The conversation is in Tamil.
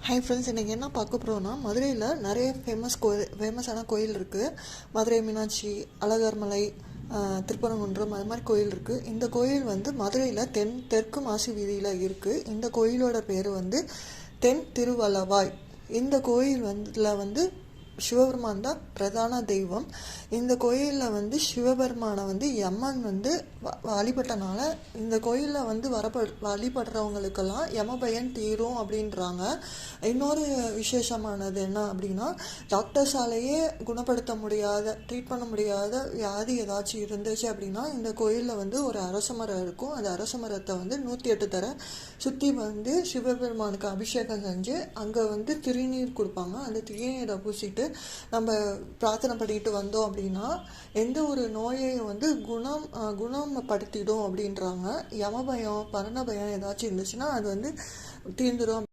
ஹை ஃப்ரெண்ட்ஸ், இன்றைக்கி என்ன பார்க்க போகிறோன்னா, மதுரையில் நிறைய ஃபேமஸான கோயில் இருக்குது. மதுரை மீனாட்சி, அழகர்மலை, திருப்பரங்குன்றம், அது மாதிரி கோயில் இருக்குது. இந்த கோயில் வந்து மதுரையில் தெற்கு மாசி வீதியில் இருக்குது. இந்த கோயிலோட பேர் வந்து தென் திருவலவாய். இந்த கோயில் வந்து சிவபெருமான் தான் பிரதான தெய்வம். இந்த கோயிலில் வந்து சிவபெருமானை வந்து யமன் வந்து வழிபட்டனால இந்த கோயிலில் வந்து வழிபடுறவங்களுக்கெல்லாம் யமபயன் தீரும் அப்படின்றாங்க. இன்னொரு விசேஷமானது என்ன அப்படின்னா, டாக்டர்ஸாலேயே குணப்படுத்த முடியாத, ட்ரீட் பண்ண முடியாத வியாதி ஏதாச்சும் இருந்துச்சு அப்படின்னா இந்த கோயிலில் வந்து ஒரு அரச மரம் இருக்கும். அந்த அரச மரத்தை வந்து 108 தர சுற்றி வந்து சிவபெருமானுக்கு அபிஷேகம் செஞ்சு அங்கே வந்து திருநீர் கொடுப்பாங்க. அந்த திருநீரை பூசிட்டு நம்ம பிரார்த்தனை பண்ணிட்டு வந்தோம் அப்படின்னா எந்த ஒரு நோயையும் வந்து குணப்படுத்திடும் அப்படின்றாங்க. யமபயம், மரண பயம் ஏதாச்சும் இருந்துச்சுன்னா அது வந்து தீர்ந்துடும்.